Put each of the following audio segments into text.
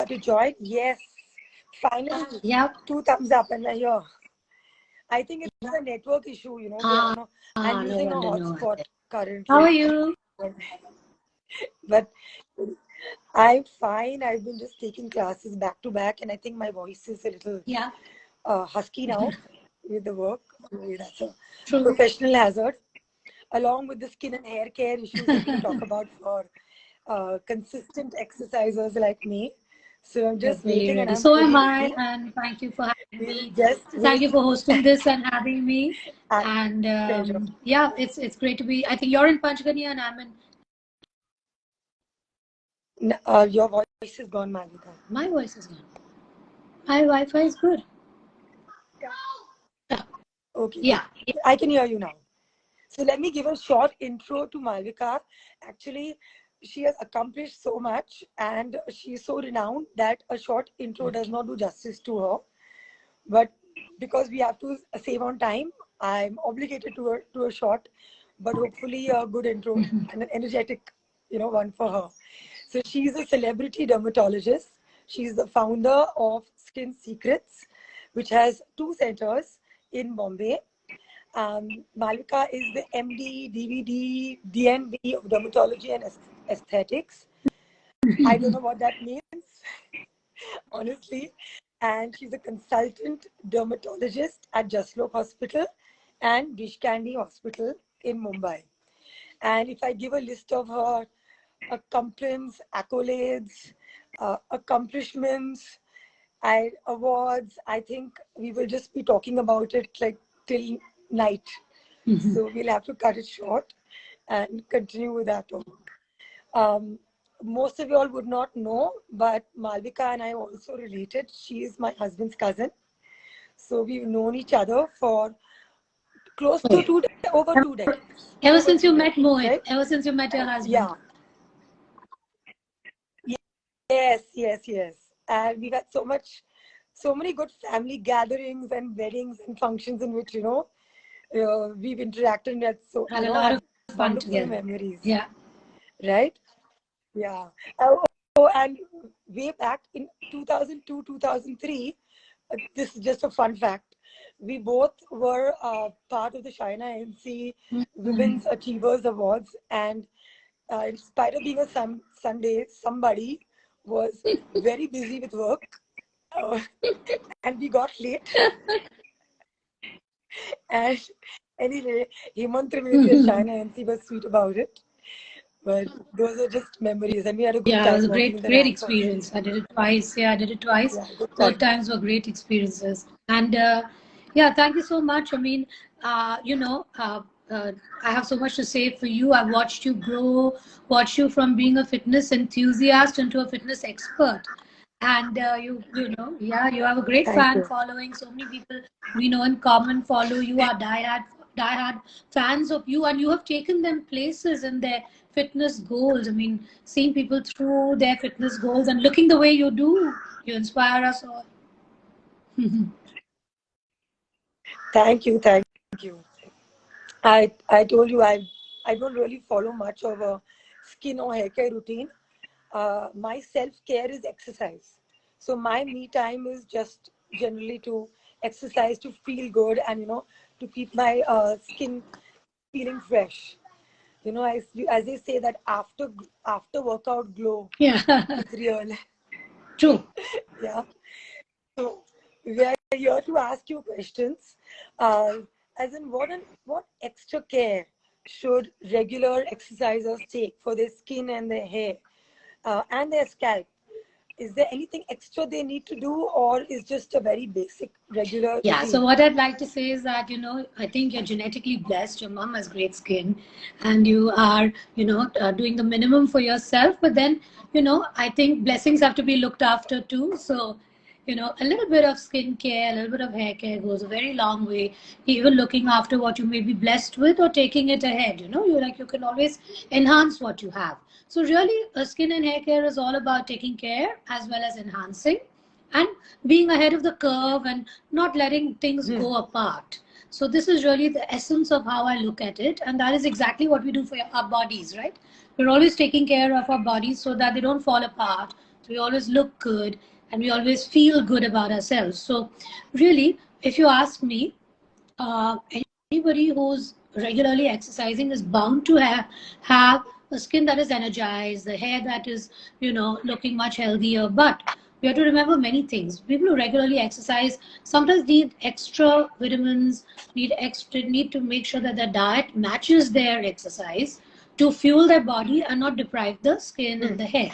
to join. Yes, finally. Yep. 2 thumbs up and we're here. I think it's a network issue, you know. I'm using a hotspot currently. How are you? But I'm fine. I've been just taking classes back to back, and I think my voice is a little husky now with the work. That's a professional hazard, along with the skin and hair care issues that we talk about for consistent exercisers like me. So I'm just waiting, and I'm so am I. And thank you for having me. Thank you for hosting this and having me. And yeah, it's great to be. I think you're in Panchgani and I'm in. Your voice is gone, Malvika. My voice is gone. My Wi-Fi is good. Okay. Yeah, I can hear you now. So let me give a short intro to Malvika. Actually, she has accomplished so much and she's so renowned that a short intro does not do justice to her. But because we have to save on time, I'm obligated to a short, but hopefully a good intro and an energetic, one for her. So she's a celebrity dermatologist. She's the founder of Skin Secrets, which has 2 centers in Bombay. Malvika is the MD, DVD, DNB of dermatology and aesthetics. I don't know what that means, honestly. And she's a consultant dermatologist at Jaslok Hospital and Dish Candy Hospital in Mumbai. And if I give a list of her accomplishments, accolades, accomplishments, awards, I think we will just be talking about it like till night. So we'll have to cut it short and continue with that talk. Most of you all would not know, but Malvika and I are also related. She is my husband's cousin. So we've known each other for close to over 2 decades. Ever since you met Mohit, right? Ever since you met your husband. Yeah. Yes. And we've had so many good family gatherings and weddings and functions in which, we've interacted and had a lot of fun together. Memories. Yeah. Right? Yeah. And way back in 2002, 2003, this is just a fun fact. We both were part of the China NC Women's Achievers Awards, and in spite of being a Sunday, somebody was very busy with work, and we got late. And anyway, Hemant Trivedi at China NC was sweet about it. But those are just memories, and we had a good time. Yeah, it was a great experience. I did it twice. Yeah, I did it twice. Yeah, both times were great experiences. And yeah, thank you so much. I mean, I have so much to say for you. I've watched you grow, watched you from being a fitness enthusiast into a fitness expert. And you have a great fan following. So many people we know in common follow you, are diehard fans of you, and you have taken them places in their fitness goals. I mean, seeing people through their fitness goals and looking the way you do, you inspire us all. Thank you. I told you I don't really follow much of a skin or hair care routine. My self-care is exercise. So my me time is just generally to exercise, to feel good, and to keep my skin feeling fresh. As they say that after workout glow is real. True. Yeah. So we are here to ask you questions. As in, what extra care should regular exercisers take for their skin and their hair and their scalp? Is there anything extra they need to do, or is just a very basic regular routine? So what I'd like to say is that, I think you're genetically blessed. Your mom has great skin and you are, doing the minimum for yourself. But then, I think blessings have to be looked after too. So, a little bit of skin care, a little bit of hair care goes a very long way. Even looking after what you may be blessed with or taking it ahead, you can always enhance what you have. So really, skin and hair care is all about taking care as well as enhancing and being ahead of the curve and not letting things go apart. So this is really the essence of how I look at it. And that is exactly what we do for our bodies, right? We're always taking care of our bodies so that they don't fall apart, we always look good, and we always feel good about ourselves. So really, if you ask me, anybody who's regularly exercising is bound to have a skin that is energized, the hair that is, looking much healthier. But we have to remember many things. People who regularly exercise sometimes need extra vitamins, need to make sure that their diet matches their exercise to fuel their body and not deprive the skin and the hair.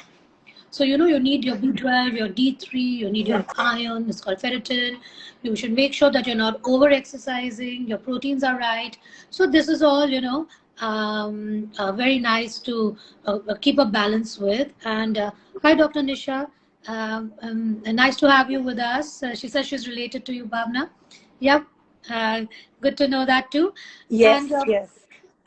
So, you need your B12, your D3, you need your iron, it's called ferritin. You should make sure that you're not over exercising, your proteins are right. So, this is all, very nice to keep a balance with. And hi, Dr. Nisha. Nice to have you with us. She says she's related to you, Bhavna. Yep. Uh, Good to know that too. Yes, And yes.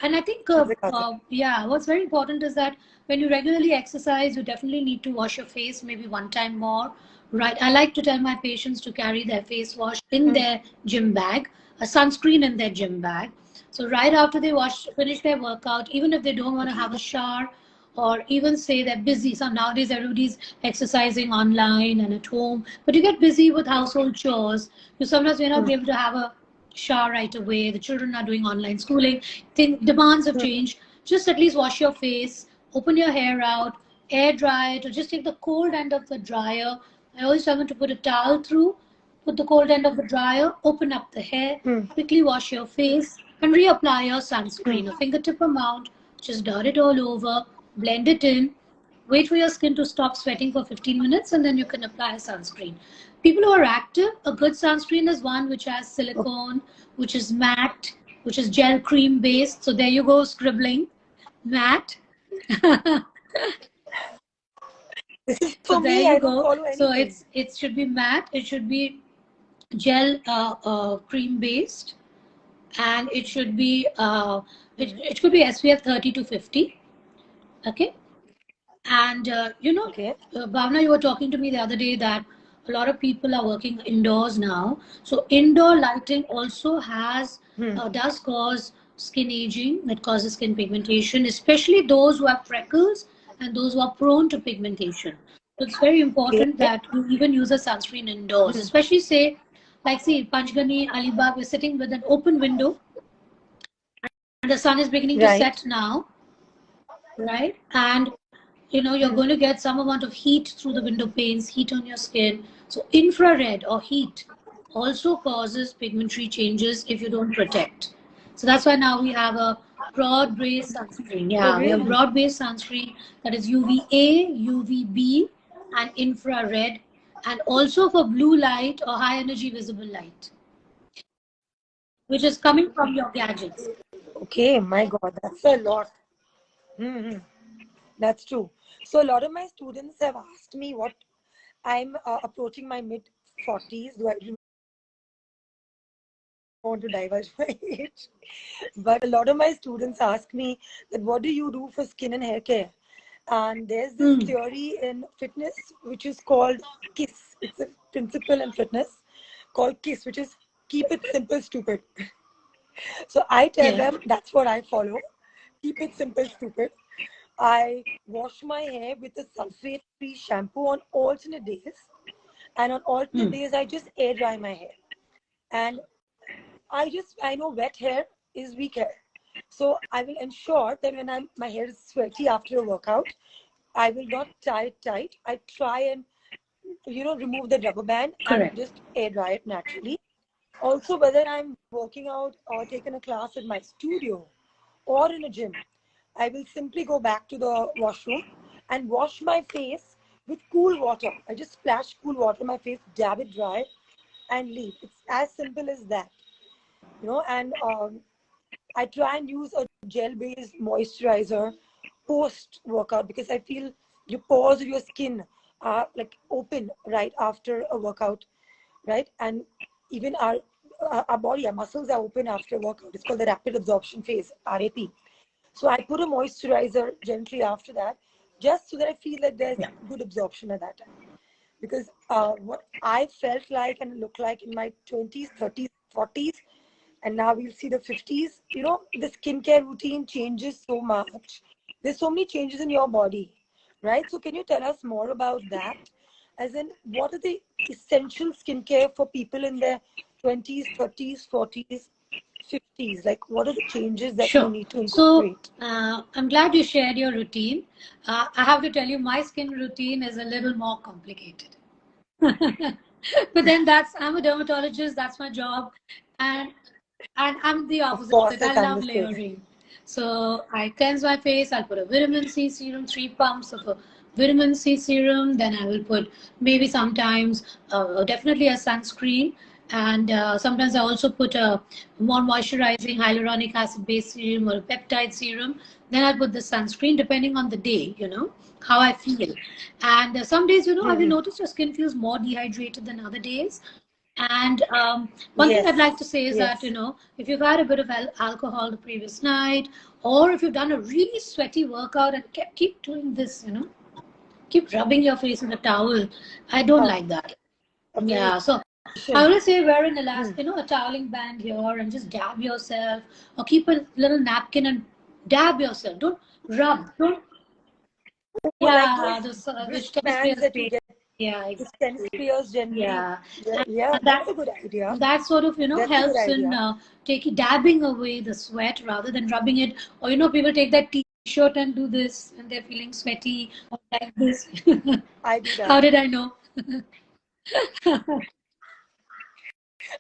and I think, That's a cousin. yeah, what's very important is that when you regularly exercise, you definitely need to wash your face maybe one time more, right? I like to tell my patients to carry their face wash in their gym bag, a sunscreen in their gym bag. So right after they finish their workout, even if they don't want to have a shower, or even say they're busy. So nowadays everybody's exercising online and at home, but you get busy with household chores. You sometimes may not be able to have a shower right away. The children are doing online schooling. Demands have changed. Just at least wash your face, open your hair out, air dry it, or just take the cold end of the dryer. I always tell them to put a towel through, put the cold end of the dryer, open up the hair, quickly wash your face, and reapply your sunscreen. A fingertip amount, just dot it all over, blend it in, wait for your skin to stop sweating for 15 minutes, and then you can apply sunscreen. People who are active, a good sunscreen is one which has silicone, which is matte, which is gel cream based. So there you go, scribbling, matte. This is So for there me, you I don't go. follow So anything. it should be matte. It should be gel cream based, and it should be it could be SPF 30 to 50. Okay. And Okay. Bhavna, you were talking to me the other day that a lot of people are working indoors now. So indoor lighting also does cause skin aging. It causes skin pigmentation, especially those who have freckles and those who are prone to pigmentation. So it's very Okay. important that you even use a sunscreen indoors, especially say, like see Panchgani, Alibag, we're sitting with an open window and the sun is beginning to Right. set now, right? And you're going to get some amount of heat through the window panes, heat on your skin. So infrared or heat also causes pigmentary changes if you don't protect. So that's why now we have a broad-based sunscreen. Oh, Yeah, we have really? broad-based sunscreen that is UVA, UVB, and infrared, and also for blue light or high energy visible light, which is coming from your gadgets. Okay, my God, that's a lot. Hmm. That's true. So a lot of my students have asked me what I'm approaching my mid 40s. Do I do not want to divulge my age? But a lot of my students ask me that what do you do for skin and hair care? And there's this theory in fitness which is called KISS. It's a principle in fitness called KISS, which is keep it simple, stupid. So I tell Yeah. them that's what I follow. Keep it simple, stupid. I wash my hair with a sulfate-free shampoo on alternate days. And on alternate days, I just air dry my hair. And I know wet hair is weak hair. So I will ensure that when my hair is sweaty after a workout, I will not tie it tight. I try and, remove the rubber band and Correct. just air dry it naturally. Also, whether I'm working out or taking a class in my studio or in a gym, I will simply go back to the washroom and wash my face with cool water. I just splash cool water on my face, dab it dry, and leave. It's as simple as that, And I try and use a gel-based moisturizer post-workout because I feel your pores of your skin are like open right after a workout, right? And even our body, our muscles are open after a workout. It's called the rapid absorption phase, RAP. So I put a moisturizer gently after that, just so that I feel that there's good absorption at that time. Because what I felt like and looked like in my 20s, 30s, 40s, and now we'll see the 50s, the skincare routine changes so much. There's so many changes in your body. right? So can you tell us more about that? As in, what are the essential skincare for people in their 20s, 30s, 40s, 50s? Like, what are the changes that we Sure. need to So incorporate? I'm glad you shared your routine. I have to tell you, my skin routine is a little more complicated. But then I'm a dermatologist, that's my job. And I'm the Of opposite of course, it. I I can love understand. layering. So I cleanse my face, I'll put a vitamin C serum, 3 pumps of a vitamin C serum, then I will put maybe sometimes definitely a sunscreen. And sometimes I also put a more moisturizing hyaluronic acid based serum or a peptide serum. Then I'll put the sunscreen depending on the day, how I feel. And some days, have you Hmm. noticed your skin feels more dehydrated than other days? And one thing I'd Yes, like to say is that, yes. if you've had a bit of alcohol the previous night, or if you've done a really sweaty workout and keep doing this, keep rubbing your face with a towel, I don't like that. Yeah, so I Hydration. always say wear an Hmm. elastic, a toweling band here and just dab yourself, or keep a little napkin and dab yourself. Don't rub. Don't. Oh, like Yeah, those those which chemistry wristbands is that you paid. get, Yeah, the skin exactly. spears generally. Yeah, Yeah, and yeah, that that's a good idea. that sort of That's a good helps in idea. taking dabbing away the sweat rather than rubbing it. Or people take that t-shirt and do this, and they're feeling sweaty or like this. I do How that. did I know?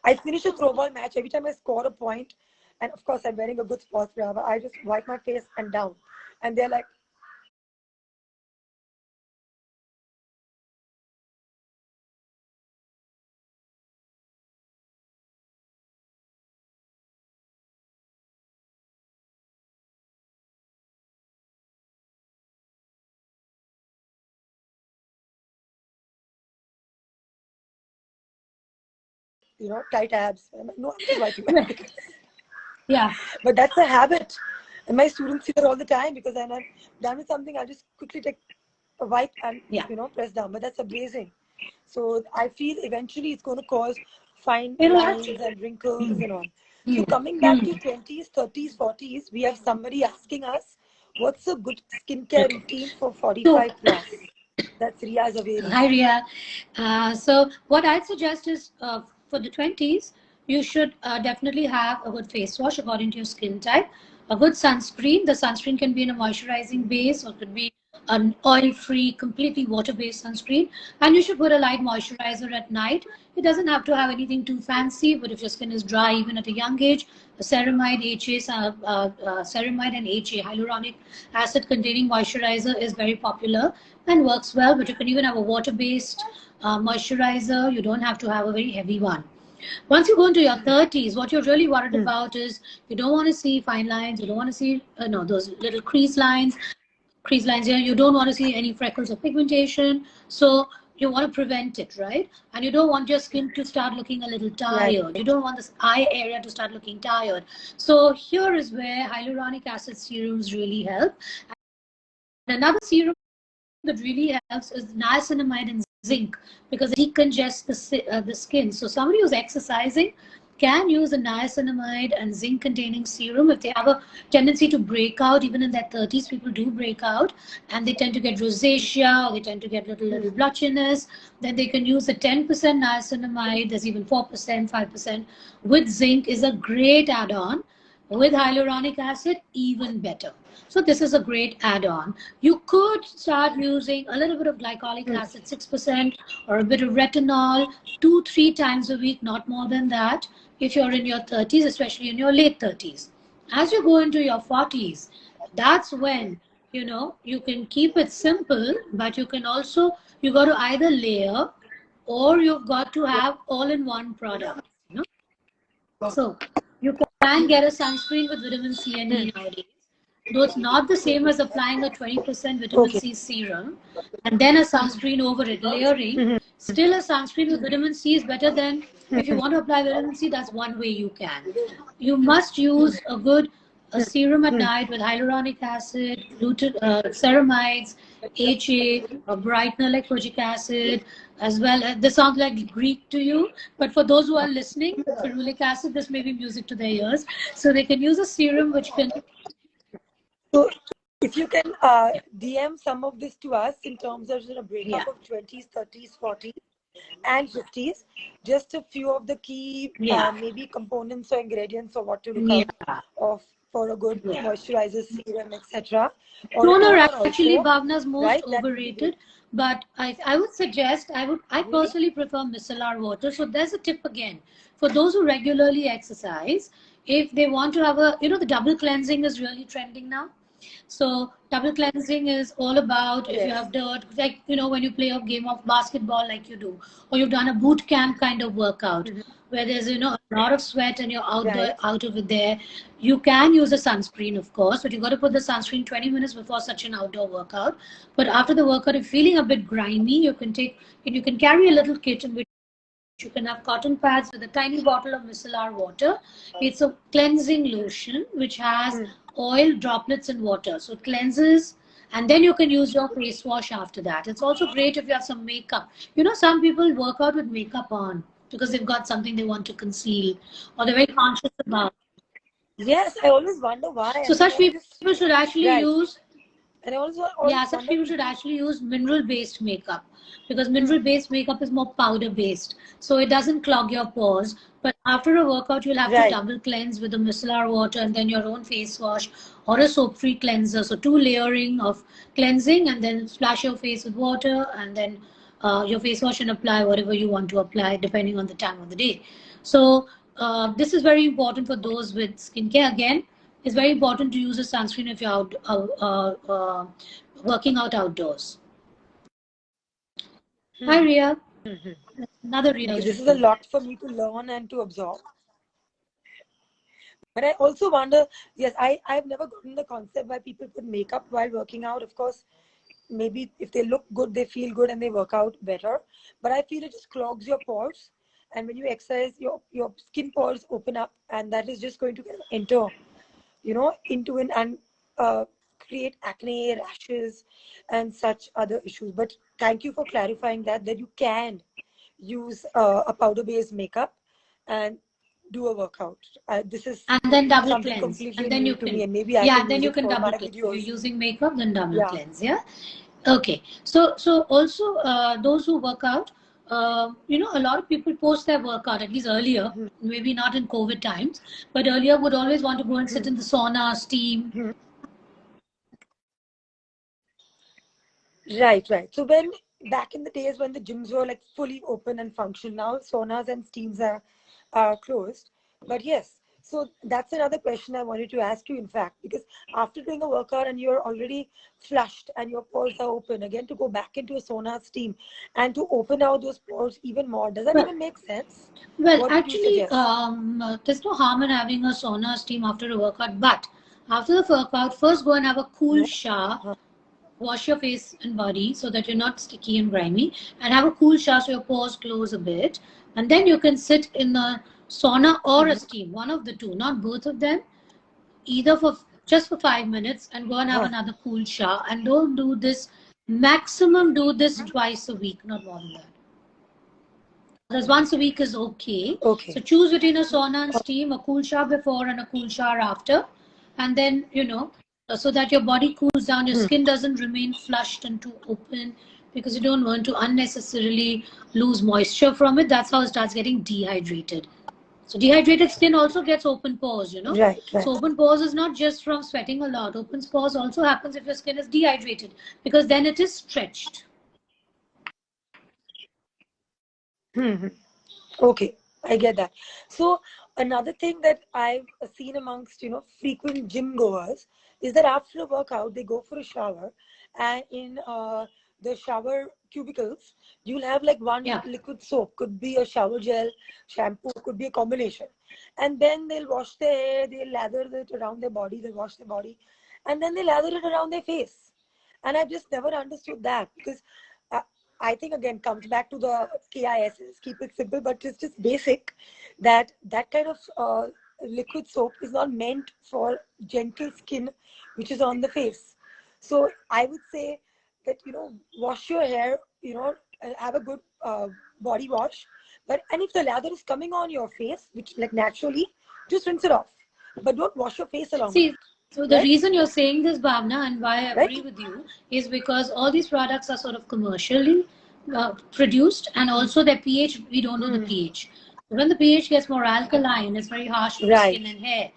I finish a throwball match every time I score a point, and of course I'm wearing a good sports bra. I just wipe my face and down, and they're like, tight abs. I'm like, no, I'm just wiping my face. Yeah, But that's a habit, and my students see that all the time because when I'm done with something, I'll just quickly take a wipe and yeah. press down. But that's amazing. So I feel eventually it's going to cause fine It'll lines actually. and wrinkles and all. So Mm, coming back to mm. 20s, 30s, 40s, we have somebody asking us, what's a good skincare Okay. routine for So 45 plus? That's Ria Zaveri. hi, Ria. So, what I'd suggest is for the 20s, you should definitely have a good face wash according to your skin type, a good sunscreen. The sunscreen can be in a moisturizing base or it could be an oil free, completely water based sunscreen. And you should put a light moisturizer at night. It doesn't have to have anything too fancy, but if your skin is dry, even at a young age, a ceramide, ceramide and HA, hyaluronic acid containing moisturizer is very popular and works well. But you can even have a water-based moisturizer. You don't have to have a very heavy one. Once you go into your 30s, what you're really worried Hmm. about is you don't want to see fine lines, you don't want to see no those little crease lines here. You don't want to see any freckles or pigmentation. So you want to prevent it, right? And you don't want your skin to start looking a little Right. tired. You don't want this eye area to start looking tired. So here is where hyaluronic acid serums really help. And another serum that really helps is niacinamide and zinc because it decongest the skin. So somebody who's exercising can use a niacinamide and zinc containing serum if they have a tendency to break out. Even in their 30s, people do break out and they tend to get rosacea or they tend to get little blotchiness. Then they can use a 10% niacinamide. There's even 4%, 5% with zinc is a great add-on. With hyaluronic acid, even better. So this is a great add-on. You could start using a little bit of glycolic Hmm. acid, 6%, or a bit of retinol, 2, 3 times a week, not more than that, if you're in your 30s, especially in your late 30s. As you go into your 40s, that's when, you can keep it simple, but you can also, you got to either layer or you've got to have all-in-one product. So you can get a sunscreen with vitamin C and Hmm. E nowadays. Though it's not the same as applying a 20% vitamin Okay. C serum and then a sunscreen over it, layering. Hmm. Still, a sunscreen with vitamin C is better than if you want to apply vitamin C, that's one way you can. You must use a serum at Hmm. night with hyaluronic acid, ceramides, HA, a brightener like kojic acid, as well. This sounds like Greek to you, but for those who are listening, ferulic acid, this may be music to their ears. So they can use a serum which can. So if you can DM some of this to us in terms of breakup of 20s, 30s, 40s, and 50s, just a few of the key maybe components or ingredients or what to look out of for a good moisturizer, serum, etc. Toner actually, Bhavna, is most overrated. But I would suggest, I personally prefer micellar water. So there's a tip again for those who regularly exercise. If they want to have the double cleansing is really trending now. So double cleansing is all about if you have dirt, like when you play a game of basketball like you do, or you've done a boot camp kind of workout where there's a lot of sweat and you're out of it there. You can use a sunscreen, of course, but you got to put the sunscreen 20 minutes before such an outdoor workout. But after the workout, if feeling a bit grimy, you can carry a little kit in which you can have cotton pads with a tiny bottle of micellar water. It's a cleansing lotion which has oil droplets in water. So it cleanses, and then you can use your face wash after that. It's also great if you have some makeup. Some people work out with makeup on because they've got something they want to conceal or they're very conscious about. Yes, I always wonder why. So such people should actually use and also such people should actually use mineral-based makeup because mineral-based makeup is more powder-based, so it doesn't clog your pores. But after a workout, you'll have to double cleanse with the micellar water and then your own face wash or a soap-free cleanser. So 2 layering of cleansing, and then splash your face with water, and then your face wash and apply whatever you want to apply depending on the time of the day. So this is very important for those with skincare. Again, it's very important to use a sunscreen if you're working out outdoors. Hi, Ria. Another Ria. This is a lot for me to learn and to absorb. But I also wonder, yes, I've never gotten the concept why people put makeup while working out. Of course, maybe if they look good, they feel good and they work out better. But I feel it just clogs your pores. And when you exercise, your skin pores open up, and that is just going to enter into it and create acne, rashes, and such other issues. But thank you for clarifying that you can use a powder-based makeup and do a workout. This is and then double cleanse, and then you can maybe I can then you can double cleanse. If you're using makeup, then double cleanse. Yeah. Okay. So also those who work out. A lot of people post their workout, at least earlier, maybe not in COVID times, but earlier would always want to go and sit in the sauna, steam. Right. So when back in the days when the gyms were like fully open and functional, now saunas and steams are closed. But yes, so that's another question I wanted to ask you, in fact, because after doing a workout and you're already flushed and your pores are open, again to go back into a sauna steam and to open out those pores even more, does that even make sense? Well, actually, there's no harm in having a sauna steam after a workout, but after the workout, first go and have a cool shower. Wash your face and body so that you're not sticky and grimy, and have a cool shower so your pores close a bit, and then you can sit in a sauna or a steam, one of the two, not both of them, either for 5 minutes, and go and have another cool shower. And don't do this, maximum do this twice a week, not more than that. Because once a week is okay. So choose between a sauna and steam, a cool shower before and a cool shower after, and then so that your body cools down, your skin doesn't remain flushed and too open, because you don't want to unnecessarily lose moisture from it. That's how it starts getting dehydrated. So dehydrated skin also gets open pores, Right. So open pores is not just from sweating a lot. Open pores also happens if your skin is dehydrated, because then it is stretched. Okay, I get that. So another thing that I've seen amongst frequent gym goers is that after a workout they go for a shower, and in the shower cubicles you'll have like one liquid soap, could be a shower gel, shampoo, could be a combination, and then they'll wash their hair, they'll lather it around their body, they'll wash their body, and then they lather it around their face. And I've just never understood that, because I think again comes back to the KISs, keep it simple, but it's just basic, that kind of liquid soap is not meant for gentle skin which is on the face. So I would say that wash your hair, have a good body wash, and if the lather is coming on your face, which like naturally, just rinse it off, but don't wash your face along. See, So the right? reason you're saying this, Bhavna, and why I agree Right? with you is because all these products are sort of commercially produced, and also their pH, we don't know the Hmm. pH. When the pH gets more alkaline, it's very harsh for the Right. skin and hair.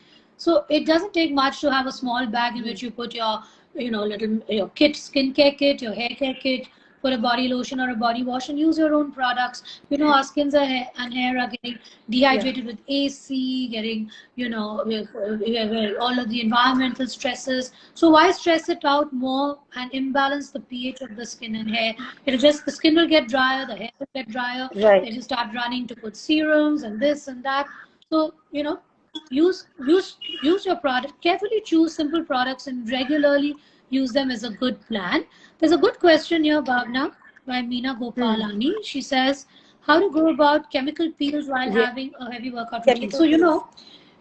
So it doesn't take much to have a small bag in Hmm. which you put your, little your kit, skincare kit, your hair care kit, put a body lotion or a body wash, and use your own products. Our skins and hair are getting Yeah. dehydrated with AC, getting, with all of the environmental stresses. So why stress it out more and imbalance the pH of the skin and hair? The skin will get drier, the hair will get drier. Right. Then you start running to put serums and this and that. So, use your product carefully. Choose simple products and regularly use them as a good plan. There's a good question here, Bhavna, by Meena Hmm. Gopalani. She says, how to go about chemical peels while Yeah. having a heavy workout routine. Chemical So,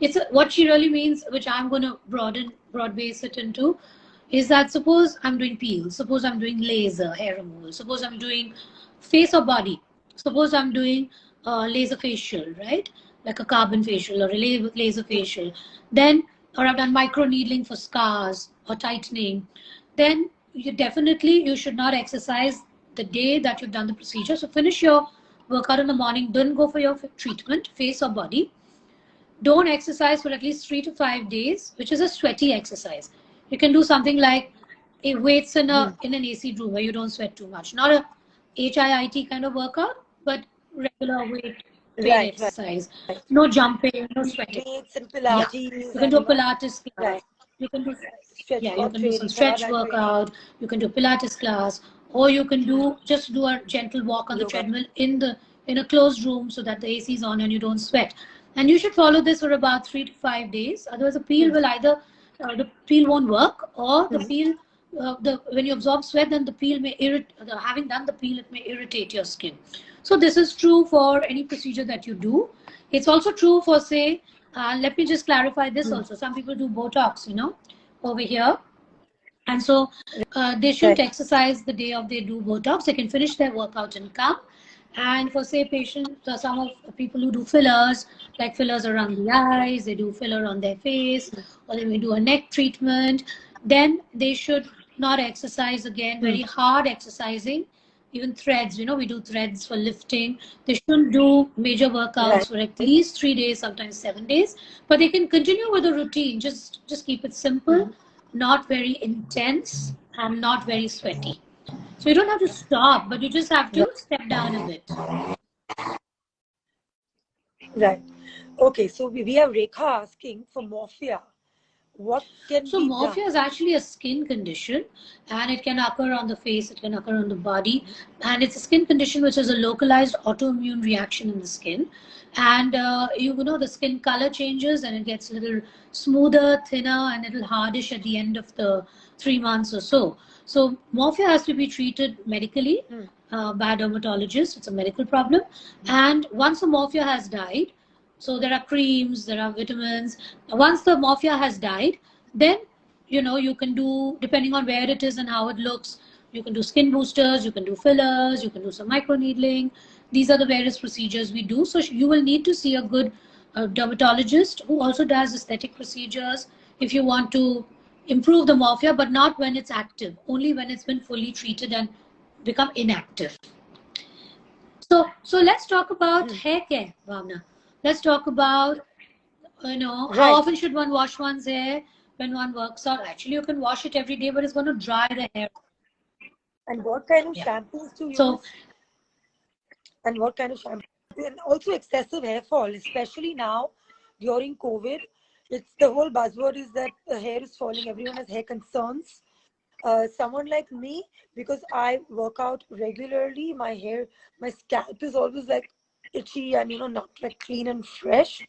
peels. what she really means, which I'm going to broad base it into, is that suppose I'm doing peels, suppose I'm doing laser hair removal, suppose I'm doing face or body, suppose I'm doing laser facial, right? Like a carbon facial or a laser facial. Then, or I've done micro needling for scars or tightening. Then you should not exercise the day that you've done the procedure. So finish your workout in the morning. Don't go for your treatment, face or body. Don't exercise for at least 3 to 5 days, which is a sweaty exercise. You can do something like weights in Hmm. an AC room where you don't sweat too much. Not a HIIT kind of workout, but regular weight Right. Right. exercise. No jumping, no sweating. Weights and Yeah, Pilates you can and do a Pilates right. class. You can do Stretch Yeah, you work can do some training, stretch Tabata training, workout. You can do Pilates class, or you can do a gentle walk on the yoga. treadmill in a closed room so that the AC is on and you don't sweat. And you should follow this for about 3 to 5 days. Otherwise, Hmm. the peel won't work, or the Hmm. peel the when you absorb sweat, then the peel may having done the peel, it may irritate your skin. So this is true for any procedure that you do. It's also true for, say, let me just clarify this Hmm. also. Some people do Botox, over here. And so they shouldn't Right. exercise the day of they do Botox. They can finish their workout and come. And for, say, patients, some of the people who do fillers, like fillers around the eyes, they do filler on their face, or they may do a neck treatment, then they should not exercise again, Hmm. very hard exercising. Even threads, we do threads for lifting. They shouldn't do major Right. workouts for at least 3 days, sometimes 7 days. But they can continue with the routine. Just keep it simple, Hmm. not very intense, and not very sweaty. So you don't have to stop, but you just have Right. to step down a bit. Right. Okay. So we have Rekha asking for morphia. What can So be done? morphia is actually a skin condition, and it can occur on the face, it can occur on the body, and it's a skin condition which is a localized autoimmune reaction in the skin. And the skin color changes and it gets a little smoother, thinner, and a little hardish at the end of the 3 months or so. So morphia has to be treated medically Hmm. by a dermatologist. It's a medical problem, and once the morphia has died, so there are creams, there are vitamins. Once the morphia has died, then you can do, depending on where it is and how it looks, you can do skin boosters, you can do fillers, you can do some micro needling. These are the various procedures we do. So you will need to see a good dermatologist who also does aesthetic procedures if you want to improve the morphia, but not when it's active, only when it's been fully treated and become inactive. So let's talk about Hmm. hair care, Bhavna. Let's talk about, how Right. often should one wash one's hair when one works out? Actually, you can wash it every day, but it's going to dry the hair. And what kind of Yeah. shampoos to So, use? And what kind of shampoo? And also excessive hair fall, especially now during COVID. It's the whole buzzword is that the hair is falling. Everyone has hair concerns. Someone like me, because I work out regularly, my scalp is always like itchy and not like clean and fresh.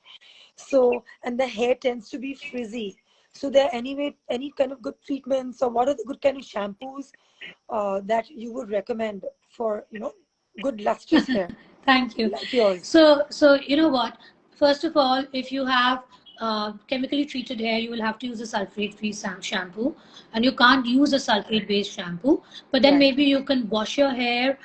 So, and the hair tends to be frizzy. So, there any kind of good treatments, or what are the good kind of shampoos that you would recommend for good lustrous hair thank you. like yours? So you know what? First of all, if you have chemically treated hair, you will have to use a sulfate-free shampoo, and you can't use a sulfate-based shampoo. But then Right. maybe you can wash your hair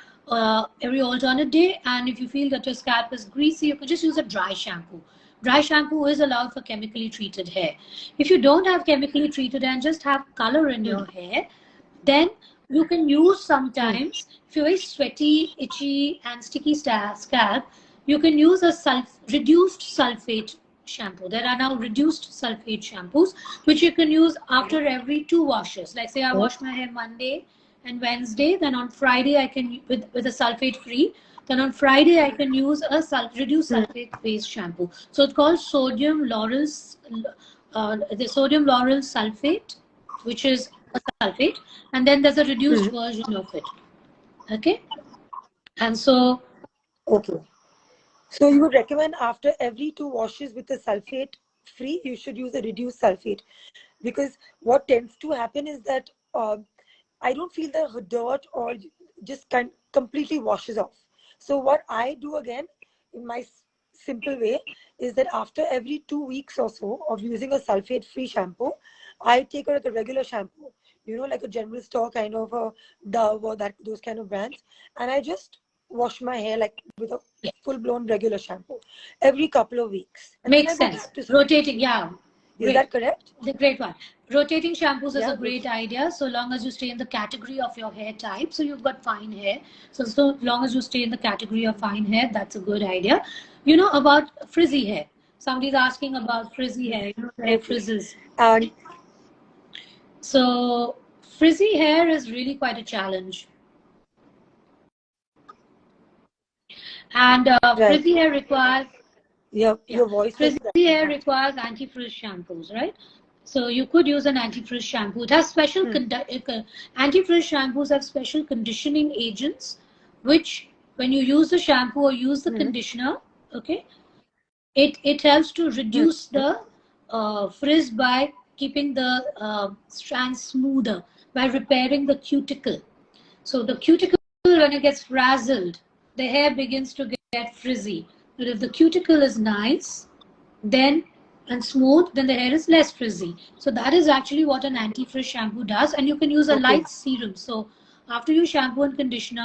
every alternate day, and if you feel that your scalp is greasy, you can just use a dry shampoo, dry shampoo is allowed for chemically treated hair. If you don't have chemically treated and just have color in your hair, then you can use sometimes, if you're very sweaty, itchy, and sticky scalp, you can use a reduced sulfate shampoo. There are now reduced sulfate shampoos, which you can use after every 2 washes. Like say I wash my hair Monday and Wednesday, then on Friday I can, with a sulfate free, then on Friday I can use a reduced sulfate based shampoo. So it's called the sodium lauryl sulfate, which is a sulfate, and then there's a reduced version of it. Okay, and so Okay. So you would recommend after every 2 washes with the sulfate free, you should use a reduced sulfate, because what tends to happen is that I don't feel the dirt or just completely washes off. So what I do again, in my simple way, is that after every 2 weeks or so of using a sulfate free shampoo, I take like a regular shampoo, like a general store kind of a Dove or those kind of brands, and I just wash my hair like with a full-blown regular shampoo every couple of weeks. And makes sense. Rotating, yeah. Is that correct? The great one. Rotating shampoos is a great idea, so long as you stay in the category of your hair type. So you've got fine hair. So long as you stay in the category of fine hair, that's a good idea. About frizzy hair. Somebody's asking about frizzy hair, hair frizzes. So frizzy hair is really quite a challenge. And frizzy hair requires your voice. Frizzy hair requires anti-frizz shampoos, right? So you could use an anti-frizz shampoo. It has special anti-frizz shampoos have special conditioning agents, which when you use the shampoo or use the conditioner, okay, it helps to reduce the frizz by keeping the strands smoother, by repairing the cuticle. So the cuticle, when it gets frazzled, the hair begins to get frizzy. But if the cuticle is nice, then and smooth, then the hair is less frizzy. So that is actually what an anti-frizz shampoo does. And you can use a light serum. So after you shampoo and condition,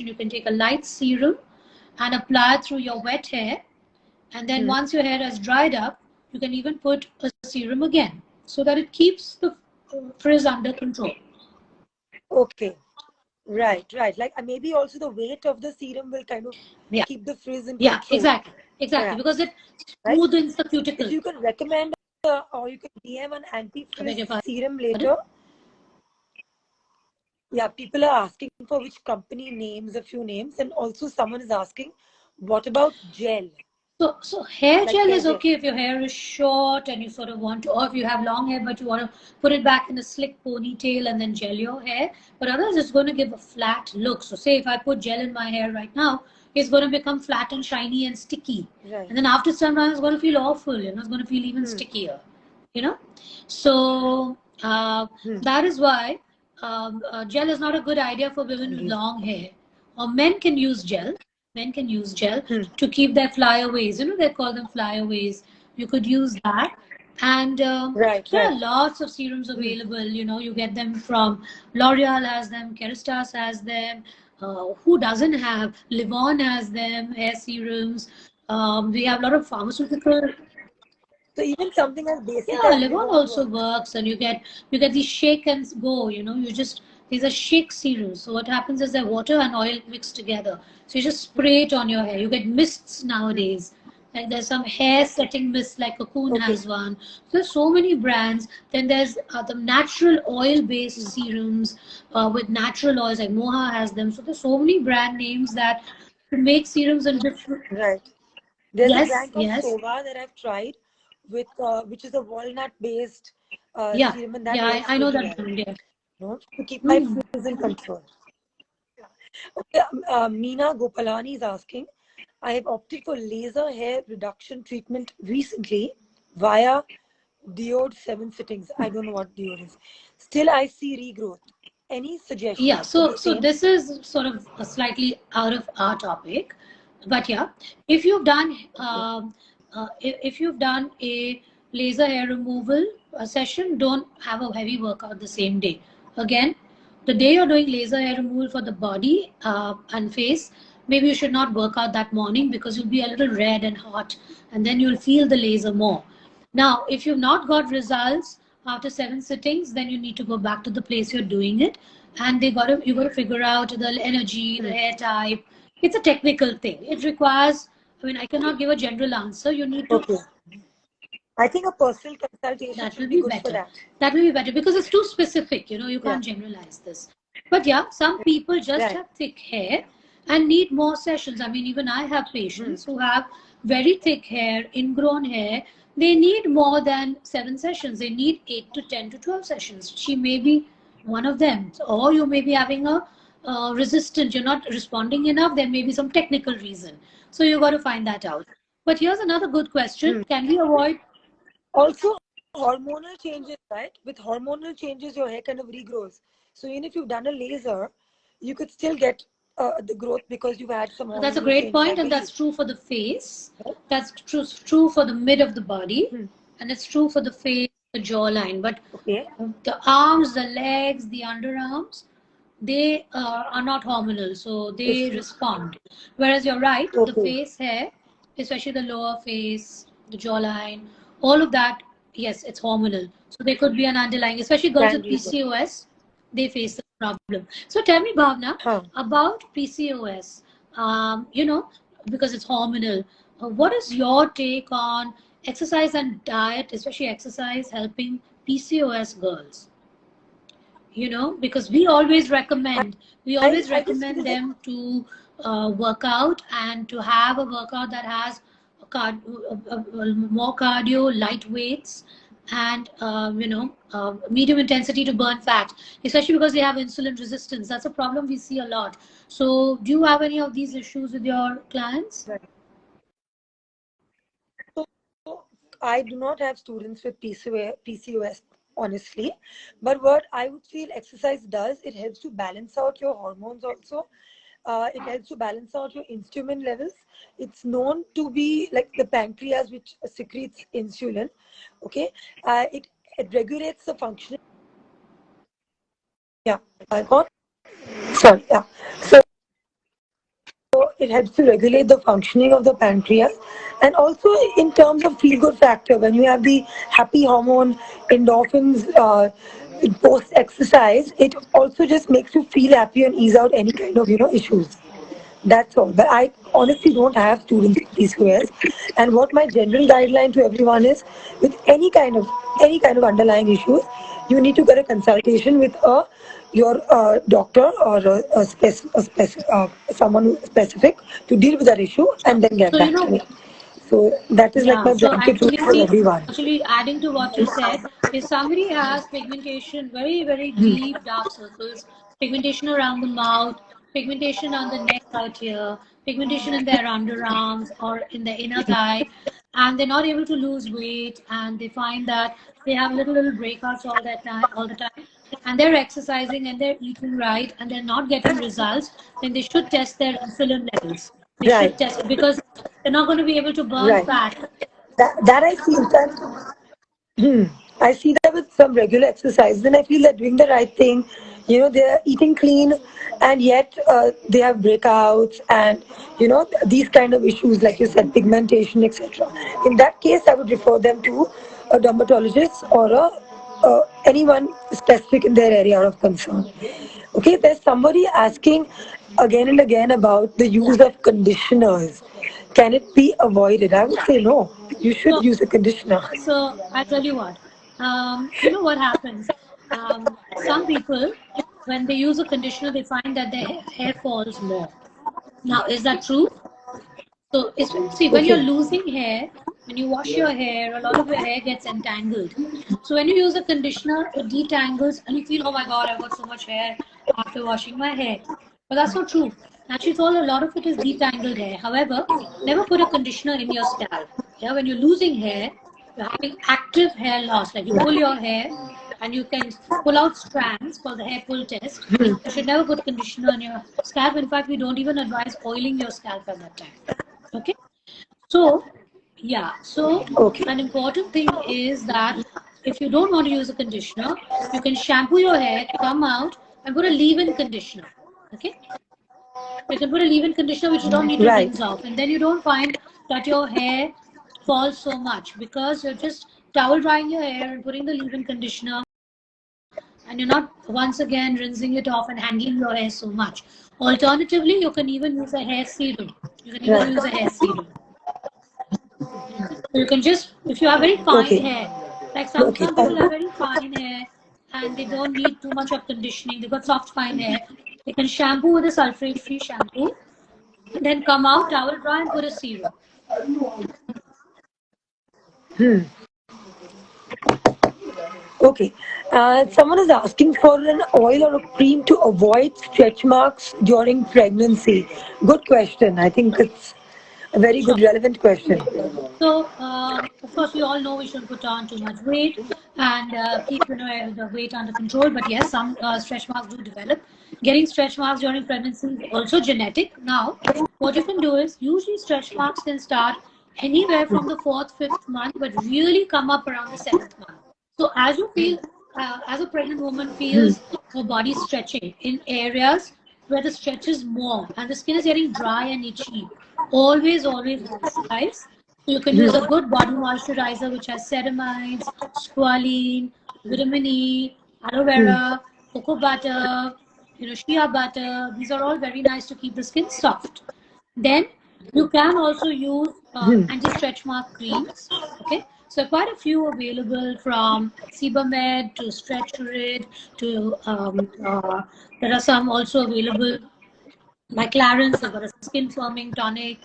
you can take a light serum and apply it through your wet hair. And then once your hair has dried up, you can even put a serum again, so that it keeps the frizz under control. Okay. Right. Like maybe also the weight of the serum will kind of keep the frizz in control. Exactly. Because it smoothens the cuticle. If you can recommend or you can DM an anti-frizz serum later. Yeah, people are asking for which company names, a few names, and also someone is asking, what about gel? So hair gel is okay if your hair is short and you sort of want to, or if you have long hair but you want to put it back in a slick ponytail and then gel your hair. But otherwise, it's going to give a flat look. So say if I put gel in my hair right now, it's going to become flat and shiny and sticky. Right. And then after some time, it's going to feel awful. It's going to feel even stickier. So that is why gel is not a good idea for women with long hair. Or men can use gel. Men can use gel to keep their flyaways. They call them flyaways. You could use that. And there are lots of serums available. You get them from L'Oreal has them, Kerastase has them. Who doesn't have? Livon has them, hair serums. We have a lot of pharmaceutical. So even something as basic as Livon also works, and you get these shake and go. These are shake serums. So what happens is that water and oil mixed together. So you just spray it on your hair. You get mists nowadays. Like there's some hair setting mist, like Cocoon has one. So there's so many brands. Then there's the natural oil-based serums with natural oils, like Moha has them. So there's so many brand names that make serums in different. Right. There's a brand called Sova that I've tried, with which is a walnut-based serum, and that I know that brand. To keep my frizz in control. Okay, Meena Gopalani is asking, I have opted for laser hair reduction treatment recently via diode 7 sittings. I don't know what diode is. Still, I see regrowth. Any suggestions? Yeah, so this is sort of a slightly out of our topic, but if you've done if you've done a laser hair removal session, don't have a heavy workout the same day. Again, the day you're doing laser hair removal for the body and face, maybe you should not work out that morning because you'll be a little red and hot, and then you'll feel the laser more. Now, if you've not got results after 7 sittings, then you need to go back to the place you're doing it, and you got to figure out the energy, the hair type. It's a technical thing. It requires. I mean, I cannot give a general answer. You need to. Okay. I think a personal consultation That will should be be good for better. that. That will be better because it's too specific. You Yeah. can't generalize this. But yeah, some people just Right. have thick hair and need more sessions. I mean, even I have patients who have very thick hair, ingrown hair. They need more than 7 sessions. They need 8 to 10 to 12 sessions. She may be one of them. Or you may be having a resistant. You're not responding enough. There may be some technical reason. So you got to find that out. But here's another good question. Can we avoid Also, hormonal changes, right? With hormonal changes, your hair kind of regrows. So even if you've done a laser, you could still get the growth because you've had some That's a hormonal great changes point, like and the that's heat. true for the face. That's true for the mid of the body, and it's true for the face, the jawline. But Okay. the arms, the legs, the underarms, they are not hormonal, so they Issues. respond. Whereas you're right, the Okay. face hair, especially the lower face, the jawline, all of that, yes, it's hormonal. So there could be an underlying, especially girls Can with regrow. PCOS, they face the problem. So tell me, Bhavna, Huh. about PCOS. Because it's hormonal. What is your take on exercise and diet, especially exercise helping PCOS girls? Because we I, always I just feel recommend like them to work out and to have a workout that has more cardio, light weights, and medium intensity to burn fat, especially because they have insulin resistance. That's a problem we see a lot. So do you have any of these issues with your clients? right. So I do not have students with PCOS, honestly. But what I would feel exercise does, it helps to balance out your hormones also. It helps to balance out your insulin levels. It's known to be like the pancreas, which secretes insulin. Okay. It regulates the functioning. Yeah. Not, sorry. Yeah. So it helps to regulate the functioning of the pancreas. And also in terms of feel good factor, when you have the happy hormone endorphins post exercise, it also just makes you feel happy and ease out any kind of issues. That's all. But I honestly don't have students with PCOS. And what my general guideline to everyone is, with any kind of underlying issues, you need to get a consultation with your doctor or someone who's specific to deal with that issue, and then get So back to me. So that is like yeah, my so blanket rule for everyone. actually adding to what you said, if somebody has pigmentation, very, very deep dark circles, pigmentation around the mouth, pigmentation on the neck out here, pigmentation in their underarms or in the inner thigh, and they're not able to lose weight, and they find that they have little breakouts all the time, and they're exercising and they're eating right and they're not getting results, then they should test their insulin levels. They Right, should test because they're not going to be able to burn right. fat. That I feel that. I see that with some regular exercise, then I feel they're doing the right thing. They're eating clean, and yet they have breakouts and these kind of issues, like you said, pigmentation, etc. In that case, I would refer them to a dermatologist or anyone specific in their area of concern. Okay, there's somebody asking again and again about the Yeah. use of conditioners. Can it be avoided? I would say no. You should So, use a conditioner. so I tell you what. You know what happens? Some people, when they use a conditioner, they find that their hair falls more. Now, is that true? So, see, when you're Okay. losing hair, when you wash your hair, a lot of your hair gets entangled. So, when you use a conditioner, it detangles and you feel, oh my God, I've got so much hair after washing my hair. But that's not true. Actually, it's all a lot of it is detangled hair. However, never put a conditioner in your scalp. Yeah, when you're losing hair, you're having active hair loss. Like you pull your hair and you can pull out strands called the hair pull test. You should never put conditioner on your scalp. In fact, we don't even advise oiling your scalp at that time. Okay. So, yeah. So, Okay. an important thing is that if you don't want to use a conditioner, you can shampoo your hair, come out, and put a leave-in conditioner. Okay. You can put a leave-in conditioner which you don't need to Right. rinse off, and then you don't find that your hair falls so much because you're just towel drying your hair and putting the leave-in conditioner, and you're not once again rinsing it off and hanging your hair so much. Alternatively, you can even use a hair serum. You can even use a hair serum. So you can just, if you have very fine Okay. hair, like Okay. some people have very fine hair and they don't need too much of conditioning. They've got soft fine hair. They can shampoo with a sulfate-free shampoo, and then come out, towel dry, and put a serum. Okay. Someone is asking for an oil or a cream to avoid stretch marks during pregnancy. Good question. I think it's a very Sure. good, relevant question. So, of course, we all know we shouldn't put on too much weight and keep the weight under control. But yes, some stretch marks do develop. Getting stretch marks during pregnancy is also genetic. Now, what you can do is usually stretch marks can start anywhere from the fourth, fifth month, but really come up around the seventh month. So, as you feel, as a pregnant woman feels her body stretching in areas where the stretch is more and the skin is getting dry and itchy, always moisturize. You can use a good body moisturizer which has ceramides, squalene, vitamin E, aloe vera, cocoa butter, shea butter. These are all very nice to keep the skin soft. Then you can also use anti-stretch mark creams. Okay, so quite a few available from Sebamed to Stretch Rid to there are some also available by Clarins. They've got a skin firming tonic.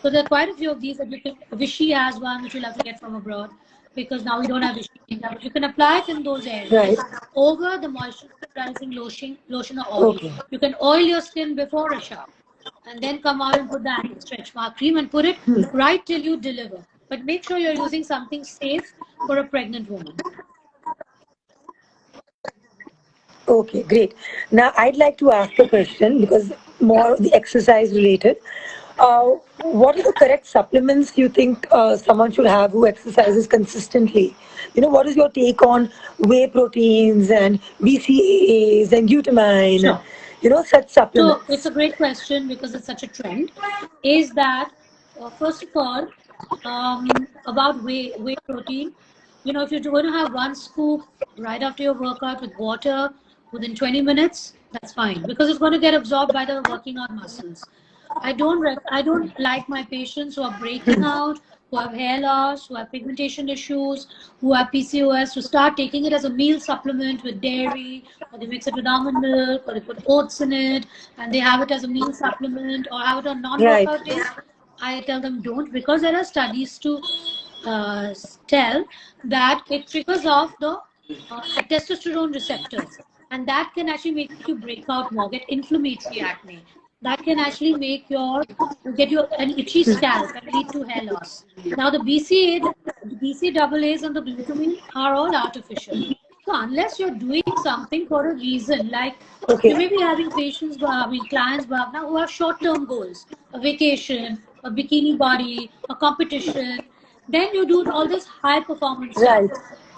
So there are quite a few of these that you can. Vichy has one which you'll have to get from abroad because now we don't have Vichy in India. But you can apply it in those Right. areas over the moisturizing lotion or oil. Okay. You can oil your skin before a shower and then come out and put the anti-stretch mark cream and put it right till you deliver. But make sure you're using something safe for a pregnant woman. Okay, great. Now I'd like to ask a question because more the exercise related. What are the correct supplements you think someone should have who exercises consistently? What is your take on whey proteins and BCAAs and glutamine and Sure. such So it's supplements? a great question because it's such a trend. Is that first of all about whey protein? If you're going to have one scoop right after your workout with water within 20 minutes, that's fine because it's going to get absorbed by the working out muscles. I don't like my patients who are breaking out, who have hair loss, who have pigmentation issues, who have PCOS to start taking it as a meal supplement with dairy, or they mix it with almond milk, or they put oats in it, and they have it as a meal supplement, or have it on Right. non-workout days. I tell them don't because there are studies to uh, tell that it triggers off the testosterone receptors, and that can actually make you break out more, get inflammatory acne. That can actually make get you an itchy scalp and lead to hair loss. Now the the BCAAs and the glutamine are all artificial. So unless you're doing something for a reason, like you Okay. may be having patients, clients, Bhavna, who have short-term goals, a vacation, a bikini body, a competition. Then you do all this high performance stuff. Right.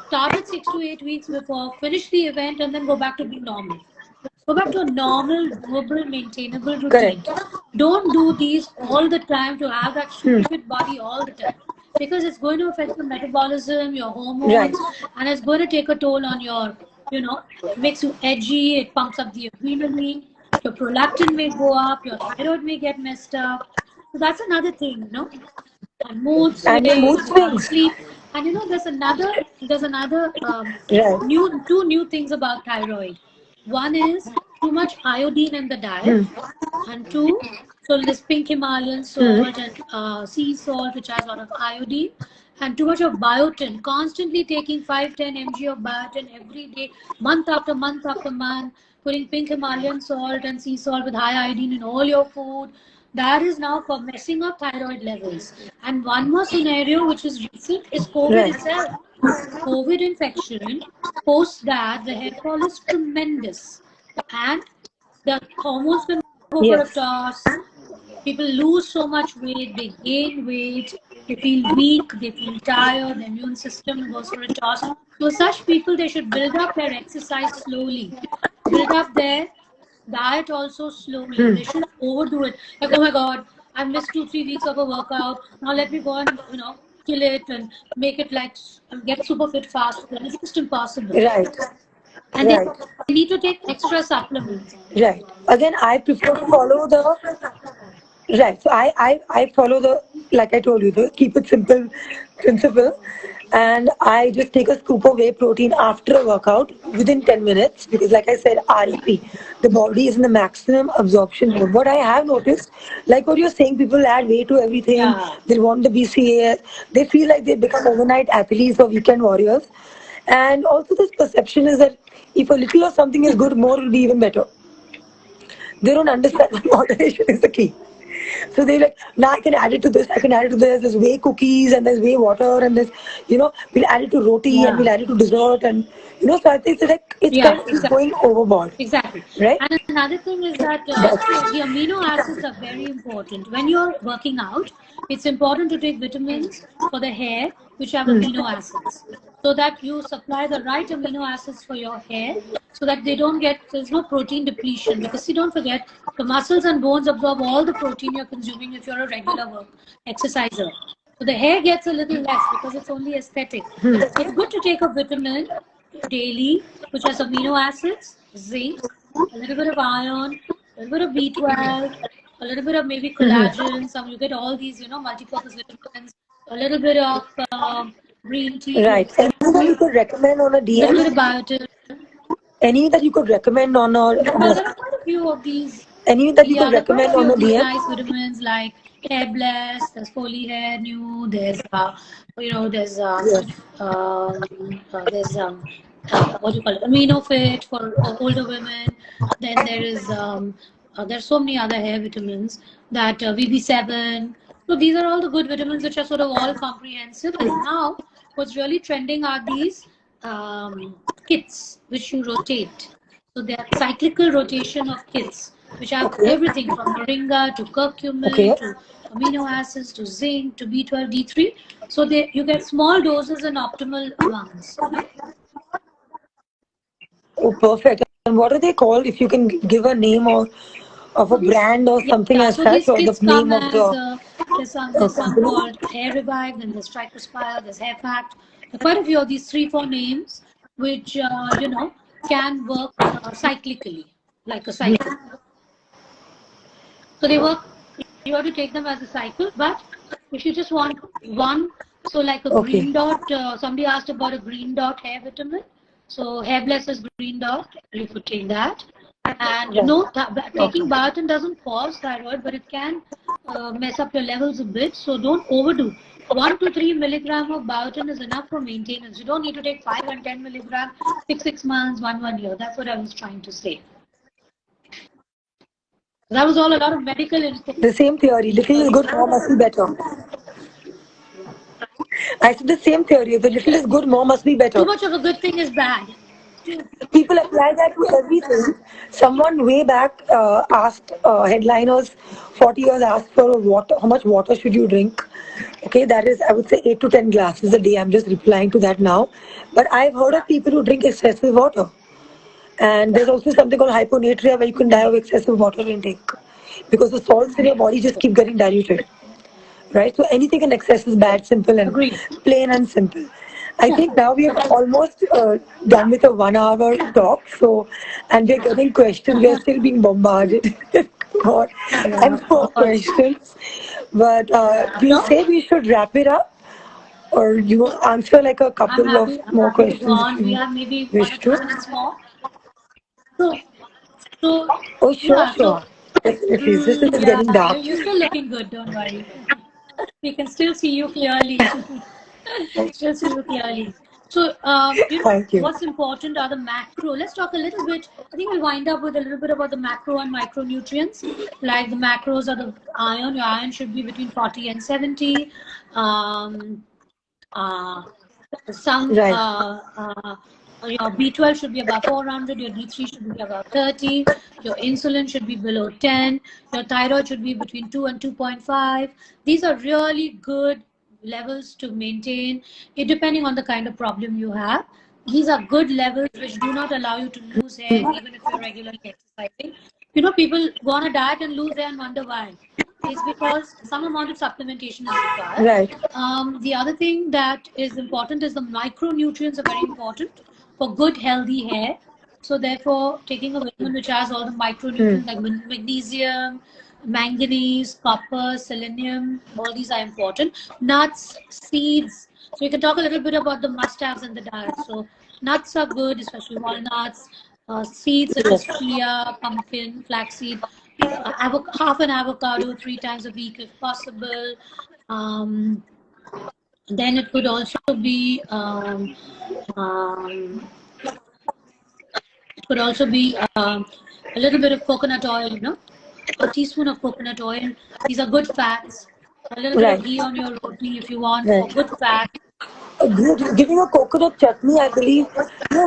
Start with 6 to 8 weeks before, finish the event, and then go back to being normal. Go back to a normal, doable, maintainable routine. Correct. Don't do these all the time to have that super fit body all the time because it's going to affect your metabolism, your Right. hormones, and it's going to take a toll on it makes you edgy, it pumps up the adrenaline, your prolactin may go up, your thyroid may get messed up. So that's another thing. And mood And your mood swings, you can't swings. sleep. And there's another Right. two new things about thyroid. One is too much iodine in the diet, and two, so this pink Himalayan salt and sea salt, which has a lot of iodine, and too much of biotin. Constantly taking 5-10 mg of biotin every day, month after month after month, putting pink Himalayan salt and sea salt with high iodine in all your food. That is now for messing up thyroid levels. And one more scenario, which is recent, is COVID Right. itself. COVID infection, post that, the hair fall is tremendous. And the hormones can go for a Yes. toss. People lose so much weight, they gain weight, they feel weak, they feel tired, the immune system goes for a toss. So, such people, they should build up their exercise slowly. Build up their Diet also slowly. They shouldn't overdo it. Like, oh my God, I missed 2, 3 weeks of a workout. Now let me go and kill it and make it like get super fit fast. It's just impossible. Right. And they Right. need to take extra supplements. Right. Again, I prefer to follow the right. So I follow the, like I told you, the keep it simple principle. And I just take a scoop of whey protein after a workout within 10 minutes because, like I said, REP, the body is in the maximum absorption mode. What I have noticed, like what you're saying, people add weight to everything. Yeah. They want the BCAS. They feel like they become overnight athletes or weekend warriors. And also, this perception is that if a little of something is good, more will be even better. They don't understand that moderation is the key. So they're like, now I can add it to this, I can add it to this. There's whey cookies and there's whey water and there's, we'll add it to roti and we'll Yeah. add it to dessert and, so I think it's like, it's kind Yeah. of it's going overboard, Exactly. right? And another thing is that That's the amino acids are very important. When you're working out, it's important to take vitamins for the hair, which have amino acids, so that you supply the right amino acids for your hair, so that there's no protein depletion. Because see, don't forget, the muscles and bones absorb all the protein you're consuming if you're a regular exerciser. So the hair gets a little less because it's only aesthetic. So it's good to take a vitamin daily, which has amino acids, zinc, a little bit of iron, a little bit of B12, a little bit of maybe collagen. Some you get all these, multi-purpose vitamins, a little bit of green tea to right. accept Any that you you, could recommend on a a little DM? bit of biotin. Any that you could recommend on a, There are quite a few of these. any that you could Yeah, there are quite a recommend few on a of these DM? nice vitamins like Hair Bless, there's Foli Hair New, there's there's Yes. there's what do you call it, Amino Fit for older women. Then there's so many other hair vitamins that VB7. So these are all the good vitamins which are sort of all comprehensive. And now what's really trending are these kits which you rotate. So they are cyclical rotation of kits, which have Okay. everything from moringa to curcumin Okay. to amino acids to zinc to B12, D3. So you get small doses in optimal amounts. Oh, perfect. And what are they called? If you can give a name or of a brand or something Yeah, as so such, these or the kits come name of as the there's some company. called Hair Revive, then there's Trichospire, there's Hair Pact. There are quite a few of these 3, 4 names, which can work cyclically, like a cycle. So they work. You have to take them as a cycle, but if you just want one, so like a Okay. green dot. Somebody asked about a green dot hair vitamin. So Hair Bless is green dot. You could take that. And Right. no, Okay. taking biotin doesn't cause thyroid, but it can mess up your levels a bit. So don't overdo. 1 to 3 milligram of biotin is enough for maintenance. You don't need to take 5 and 10 milligram 6 months, 1 year. That's what I was trying to say. That was all a lot of medical info. The same theory. Little is good, more must be better. I said the same theory. If the little is good, more must be Too better. much of a good thing is bad. People apply that to everything. Someone way back asked headliners, 40 years asked for water. How much water should you drink? Okay, that is, I would say, 8 to 10 glasses a day. I'm just replying to that now. But I've heard of people who drink excessive water. And there's also something called hyponatremia where you can die of excessive water intake because the salts in your body just keep getting diluted, right? So anything in excess is bad, simple and Agreed. plain and simple. I think now we are almost done with a 1 hour talk. So, and we're getting questions. We are still being bombarded. God, and more questions. But do you No, say we should wrap it up, or you answer like a I'm couple of happy. I'm more happy to go questions if on. We you have maybe one wish or two to? minutes more. So, so Oh, sure, yeah. So sure. Definitely. This is yeah, getting dark. you're still looking good. Don't worry. We can still see you clearly. Still see you clearly. So, Thank you. what's important are the macro. Let's talk a little bit. I think we'll wind up with a little bit about the macro and micronutrients. Like the macros are the iron. Your iron should be between 40 and 70. Um, uh, some Right. your B12 should be above 400, your D3 should be above 30, your insulin should be below 10, your thyroid should be between 2 and 2.5. These are really good levels to maintain, depending on the kind of problem you have. These are good levels which do not allow you to lose hair even if you're regularly exercising. people go on a diet and lose hair and wonder why. It's because some amount of supplementation is required. Right. The other thing that is important is the micronutrients are very important for good, healthy hair. So, therefore, taking a vitamin which has all the Hmm. micronutrients like magnesium, manganese, copper, selenium, all these are important. Nuts, seeds. So, we can talk a little bit about the must haves in the diet. So, nuts are good, especially walnuts, seeds such as Yes. chia, pumpkin, flaxseed, half an avocado 3 times a week if possible. Um, then it could also be um, it could also be a little bit of coconut oil, a teaspoon of coconut oil. These are good fats. A little bit of Right. ghee on your roti if you want for Right. good fat. Giving a coconut chutney, I believe,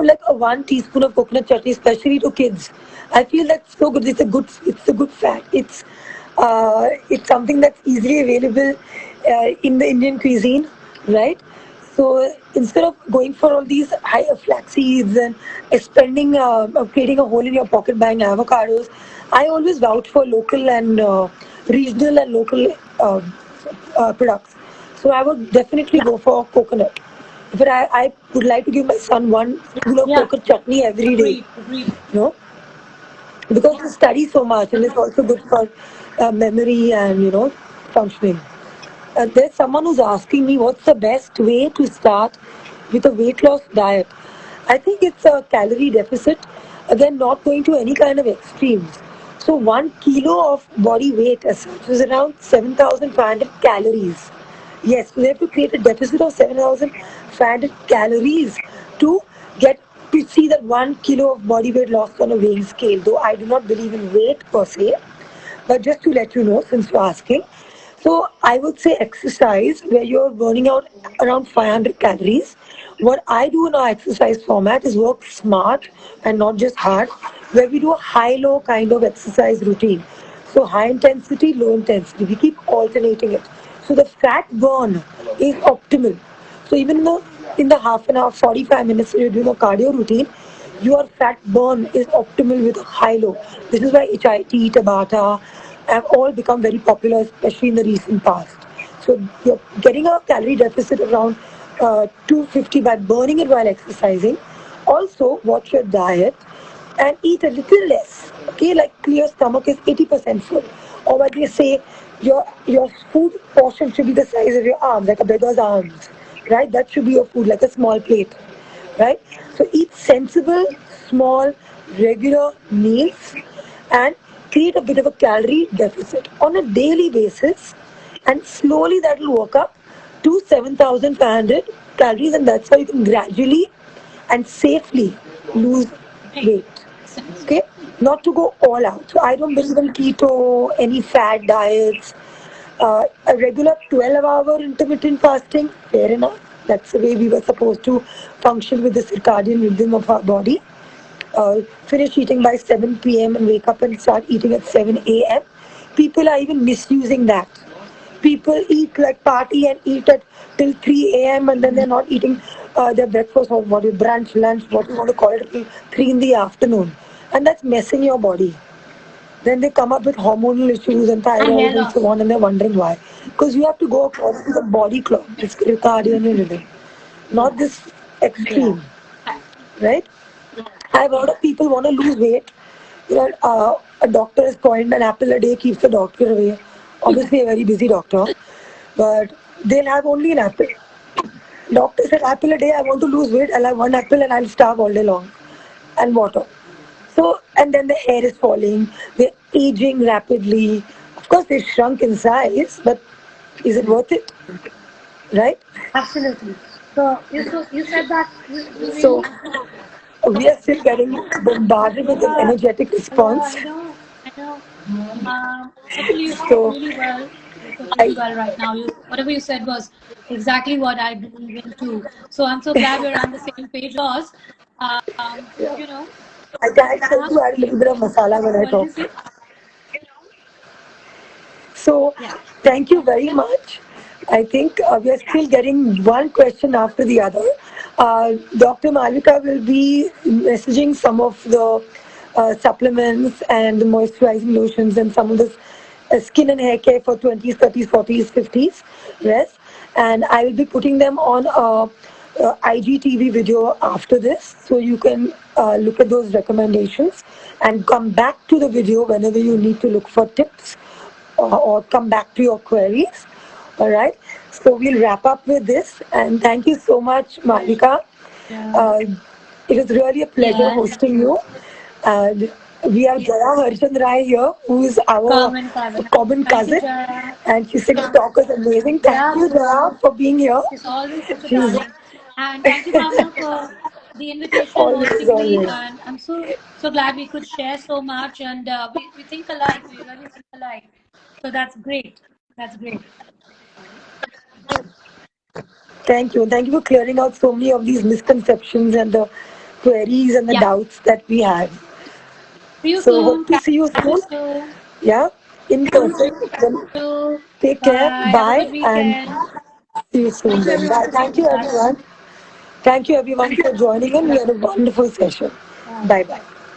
like a 1 teaspoon of coconut chutney, especially to kids. I feel that's so good. It's a good fat. It's something that's easily available in the Indian cuisine, right? So instead of going for all these higher flax seeds and creating a hole in your pocket buying avocados, I always vouch for local and regional and local products. So I would definitely Yeah, go for coconut. But I would like to give my son one spoon of yeah, coconut chutney every day, agreed, agreed. you know, because he studies so much and it's also good for memory and, functioning. There's someone who's asking me what's the best way to start with a weight loss diet. I think it's a calorie deficit, again, not going to any kind of extremes. So, 1 kilo of body weight as such is around 7,500 calories. Yes, we have to create a deficit of 7,500 calories to get to see that 1 kilo of body weight lost on a weighing scale. Though I do not believe in weight per se, but just to let you know, since you're asking, so I would say exercise where you're burning out around 500 calories. What I do in our exercise format is work smart and not just hard, where we do a high-low kind of exercise routine. So high intensity, low intensity. We keep alternating it. So the fat burn is optimal. So even though in the half an hour, 45 minutes you're doing a cardio routine, your fat burn is optimal with high-low. This is why HIT, Tabata have all become very popular, especially in the recent past. So you're getting a calorie deficit around 250 by burning it while exercising. Also, watch your diet and eat a little less. Okay, like clear stomach is 80% full. Or what they say, your food portion should be the size of your arm, like a beggar's arms. Right? That should be your food, like a small plate. Right? So eat sensible, small, regular meals and create a bit of a calorie deficit on a daily basis, and slowly that will work up to 7,500 calories, and that's how you can gradually and safely lose Right. weight. Okay, not to go all out. So I don't believe in keto, any fad diets. A regular 12-hour intermittent fasting, fair enough. That's the way we were supposed to function with the circadian rhythm of our body. Finish eating by 7 p.m. and wake up and start eating at 7 a.m. People are even misusing that. People eat like party and eat at till 3 a.m. and then they're not eating their breakfast or what you brunch, lunch, what you want to call it, till 3 in the afternoon. And that's messing your body. Then they come up with hormonal issues and And hair thyroid and so loss. on, and they're wondering why. Because you have to go according to the body clock, it's circadian rhythm, not Yeah, this yeah. extreme, right? I've heard of people want to lose weight. A doctor has coined an apple a day keeps the doctor away. Obviously, a very busy doctor, but they'll have only an apple. Doctor said, apple a day, I want to lose weight, I'll have one apple and I'll starve all day long. And water. So, and then the hair is falling, they're aging rapidly. Of course, they shrunk in size, but is it worth it? Right? Absolutely. So you said that you So, really we are still getting bombarded with this yeah, energetic yeah, response. I know. Actually, you spoke So, really well. You spoke really I, well right now. Whatever you said was exactly what I believe in too. So I'm so glad we're on the same page. Because, you know, I try now, to add a little bit of masala when I what did you talk. say? So, Yeah. thank you very much. I think we are still getting one question after the other. Dr. Malvika will be messaging some of the supplements and the moisturizing lotions and some of this skin and hair care for 20s, 30s, 40s, 50s, yes. And I will be putting them on a IGTV video after this, so you can look at those recommendations and come back to the video whenever you need to look for tips or come back to your queries. All right. So we'll wrap up with this. And thank you so much, Malika. Yeah. Uh, it was really a pleasure Yeah. hosting you. And we have Jaya Harchandrai here, who is our Common cousin. common Thank you, cousin. Jaya. And she's going to talk us amazing. Thank Yeah, you, Jaya, for being here. it's always such a She's darling. And thank you, Bhavna, for the invitation, always, hosting me. always. And I'm so glad we could share so much. And we think alike. We really think alike. So that's great. That's great. Thank you. And thank you for clearing out so many of these misconceptions and the queries and the Yeah. doubts that we had. See you So hope soon. to see you Catch you soon. soon. Yeah, in person. Then So, take care. bye. Have a Bye. good And weekend. see you soon Thank you, then. everyone, Bye. for being Thank you, with us. everyone. Thank you, everyone, for joining in. We had a wonderful session. Bye. Bye bye.